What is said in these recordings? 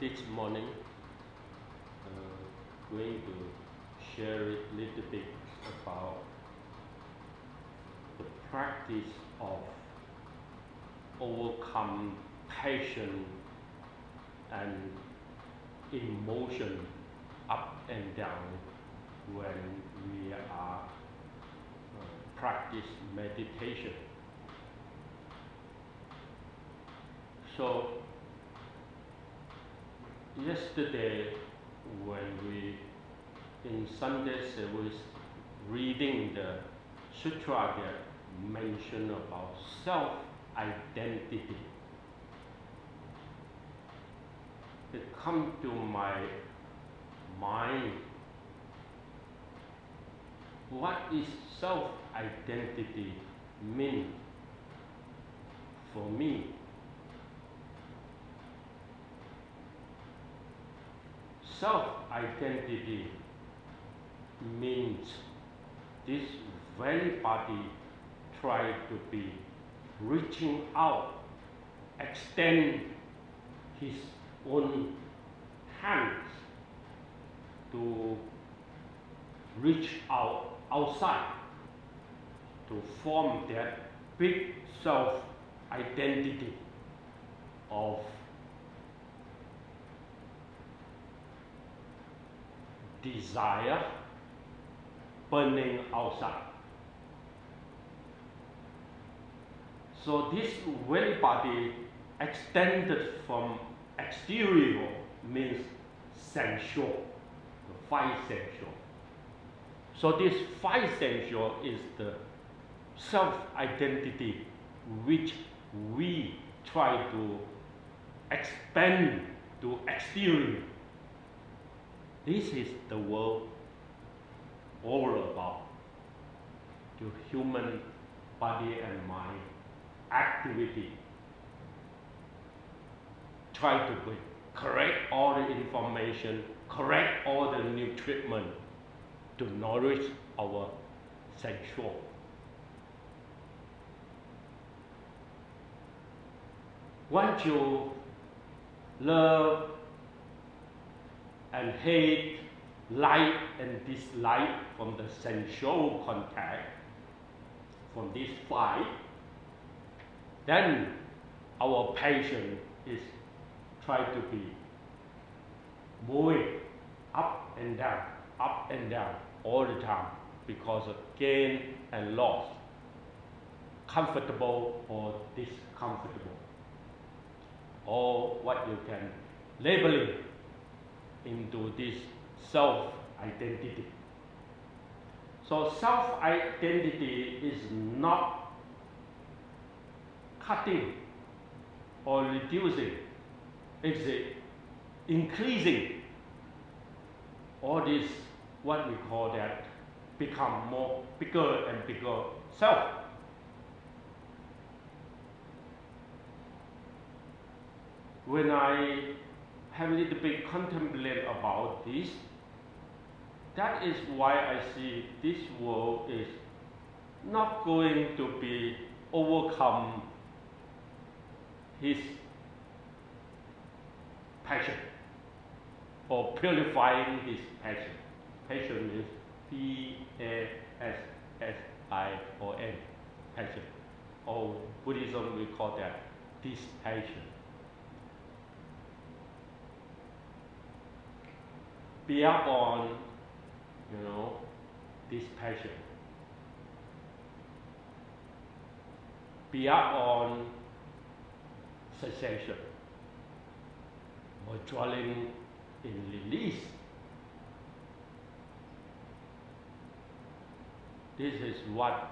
this morning, going to share a little bit about the practice of overcome passion and emotion up and down when we are practice meditation. So yesterday when we in Sunday service reading the sutra that mentioned about self-identity, it come to my mind, what is self-identity mean for me? Self-identity means this very body try to be reaching out, extend his own hands to reach out outside to form that big self-identity of desire burning outside. So this very body extended from exterior means sensual, the five sensual. So this five sensual is the self-identity which we try to expand to exterior. This is the world all about, the human body and mind activity. Try to correct all the information, correct all the nutriment to nourish our sensual. Once you love and hate, like and dislike from the sensual contact, from these five, then our passion is try to be moving up and down all the time because of gain and loss, comfortable or discomfortable, or what you can label it into this self-identity. So self-identity is not cutting or reducing, it's increasing. All this, what we call that, become more bigger and bigger self. When I have a little bit contemplate about this, that is why I see this world is not going to be overcome his passion or purifying his passion. Passion is P-A-S-S-I-O-N, passion. Or Buddhism we call that dispassion. Beyond, this passion, beyond cessation, or dwelling in release. This is what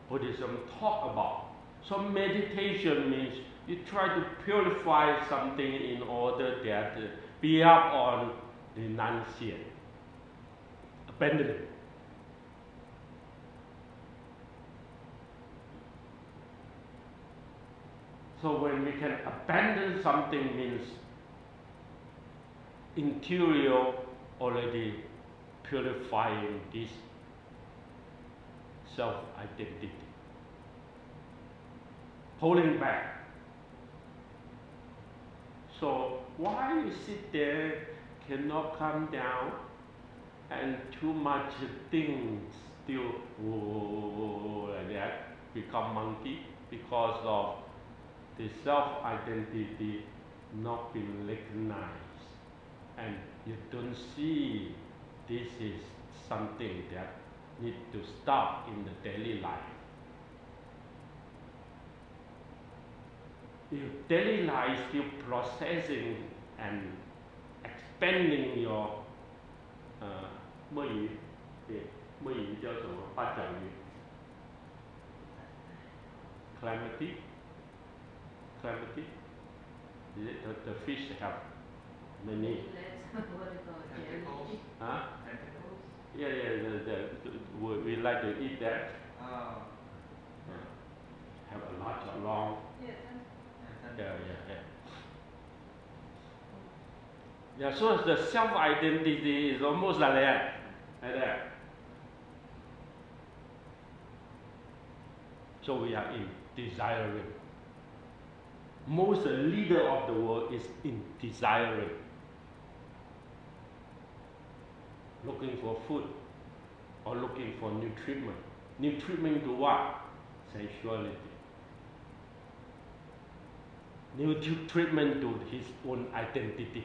Buddhism talk about. So meditation means you try to purify something in order that beyond renunciation, abandonment. So when we can abandon something means interior already purifying this self-identity. Pulling back. So why you sit there, cannot come down, and too much things still like that, become monkey because of the self-identity not being recognized, and you don't see this is something that need to stop in the daily life. If daily life still processing and expanding your 墨鱼叫什么？八角鱼 calamity. Is it the fish have many? Tentacles. Huh? Tentacles. Yeah, we like to eat that. Oh. Have a lot of long. Yeah. Yeah, so the self-identity is almost like that. So we are in desiring. Most leader of the world is in desiring. Looking for food or looking for new treatment. New treatment to what? Sensuality. New treatment to his own identity.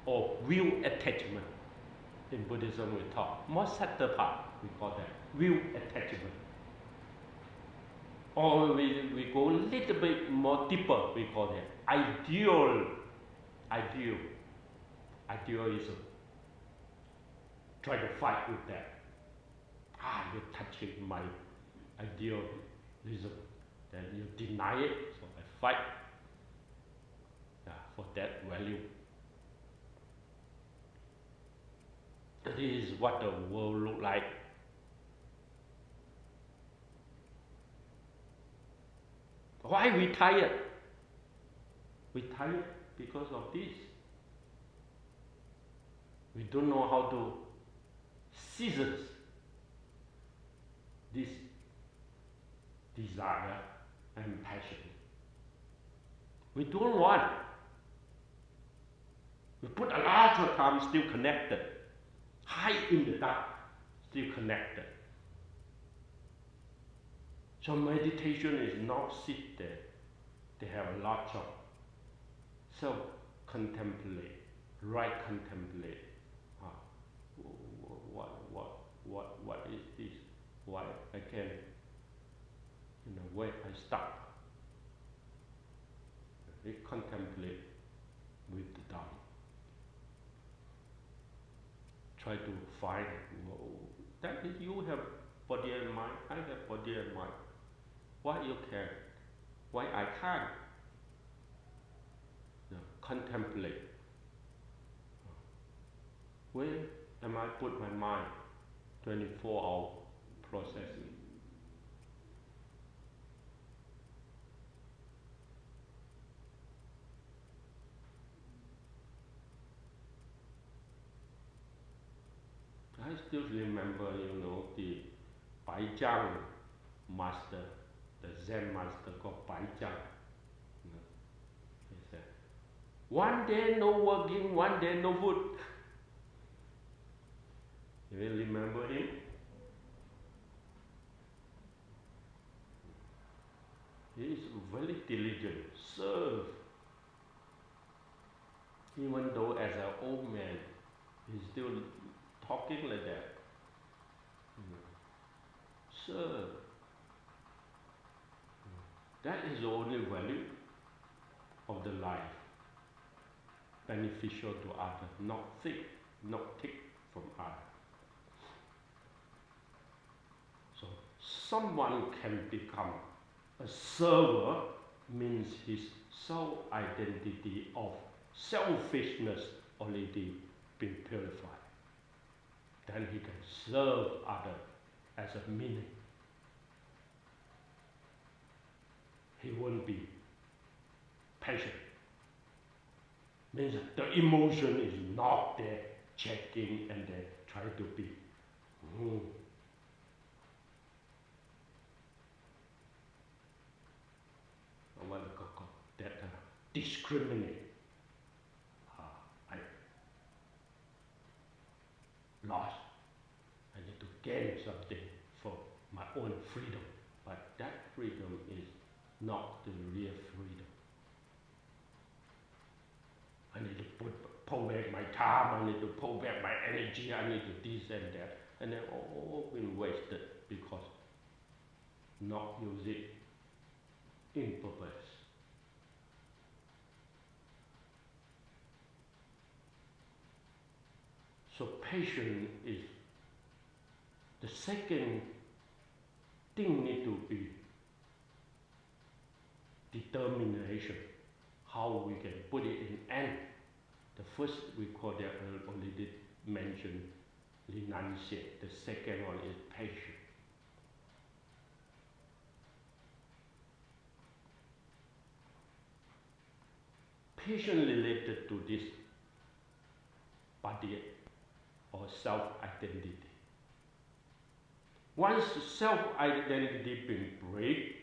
Or will attachment. In Buddhism we talk. More subtle part, we call that will attachment. Or we go a little bit more deeper, we call that idealism. Try to fight with that. You're touching my idealism. Then you deny it, so I fight for that value. This is what the world looks like. Why we tired? We tired because of this. We don't know how to seize this desire and passion. We don't want. We put a lot of time still connected. Hide in the dark, still connected. So meditation is not sit there. They have a lot of self-contemplate, right contemplate. What is this? Why I can, where I stop. They contemplate with the Dharma. Try to find that is you have body and mind, I have body and mind. Why you can? Why I can't? Contemplate. Where am I put my mind? 24-hour processing. I still remember, the Bai Zhang master, the Zen master called Bai Zhang. He said, one day no working, one day no food. You remember him? He is very diligent, serve. Even though as an old man, he's still talking like that. Serve. That is the only value of the life. Beneficial to others, not take from others. So someone can become a server means his self-identity of selfishness already been purified. Then he can serve others as a meaning. He won't be patient. Means the emotion is not there, checking and then try to be. I want to go that discriminate. I lost. I need to gain something for my own freedom. But that freedom is not the real freedom. I need to pull back my time, I need to pull back my energy, I need to this and that. And then all been wasted because not use it in purpose. So patience is the second thing need to be determination, how we can put it in end. The first we call that I already mentioned renunciate. The second one is patience. Patience related to this body or self-identity. Once self-identity been break,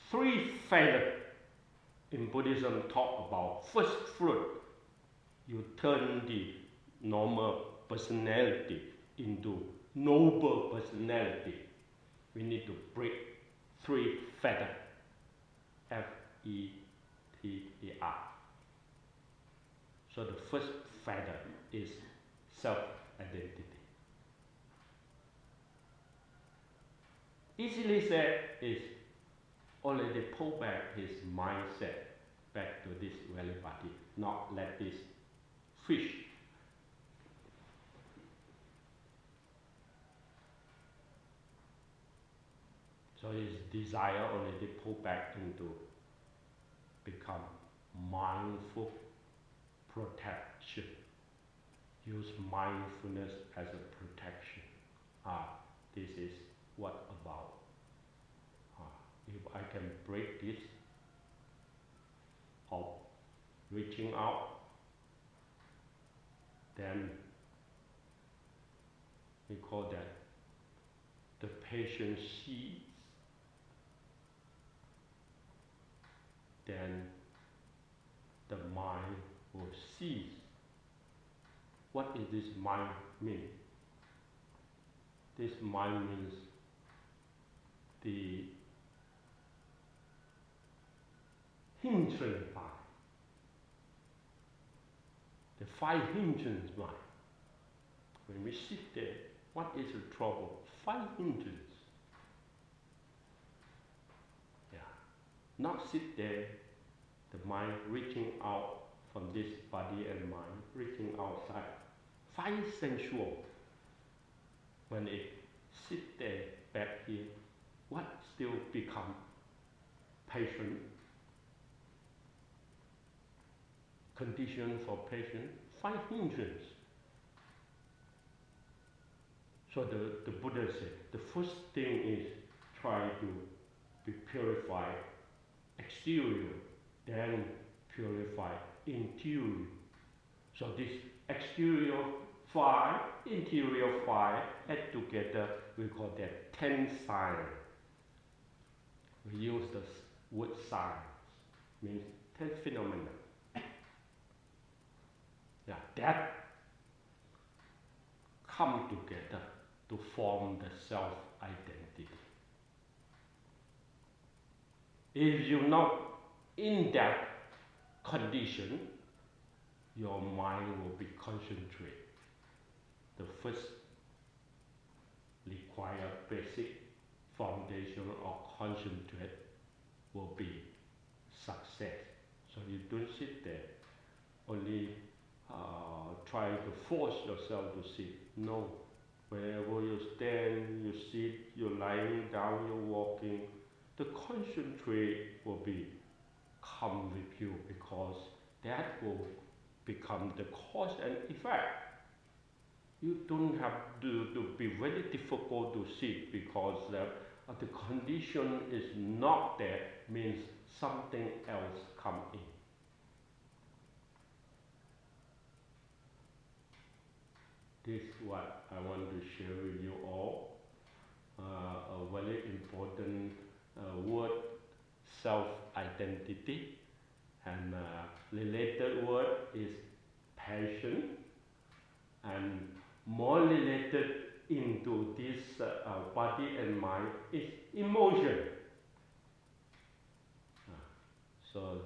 three feathers in Buddhism talk about first fruit. You turn the normal personality into noble personality. We need to break three feathers. F-E-T-E-R. So the first feather is self-identity. Easily said is already pull back his mindset back to this very body, not let this fish. So his desire already pull back into become mindful protection. Use mindfulness as a protection. This is what about. If I can break this of reaching out, then we call that the patient sees, then the mind will cease. What is this mind mean? This mind means the hindrance mind, the five hindrance mind. When we sit there, what is the trouble? Five hindrance. Not sit there, the mind reaching out from this body and mind, reaching outside. Five sensual. When it sit there back here, what still become patient? Condition for patient, five hindrance. So the Buddha said, the first thing is try to be purified exterior, then purify interior. So this exterior fire, interior fire, add together, we call that 10 signs. We use the word signs, means 10 phenomena. That come together to form the self-identity. If you're not in that condition, your mind will be concentrated. The first required basic foundation of concentrate will be success. So you don't sit there, only try to force yourself to sit. No, wherever you stand, you sit, you're lying down, you're walking, the concentrate will be come with you, because that will become the cause and effect. You don't have to be very difficult to sit, because the condition is not there, means something else come in. This is what I want to share with you all. A very important word, self-identity, and related word is passion, and more related into this body and mind is emotion. So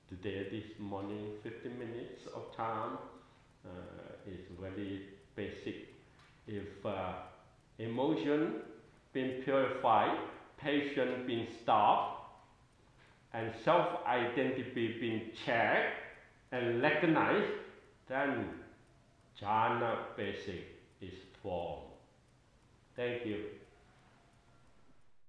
today, this morning, 15 minutes of time is very basic. If emotion been purified, passion been stopped, and self-identity been checked and recognized, then jhana basic is formed. Thank you.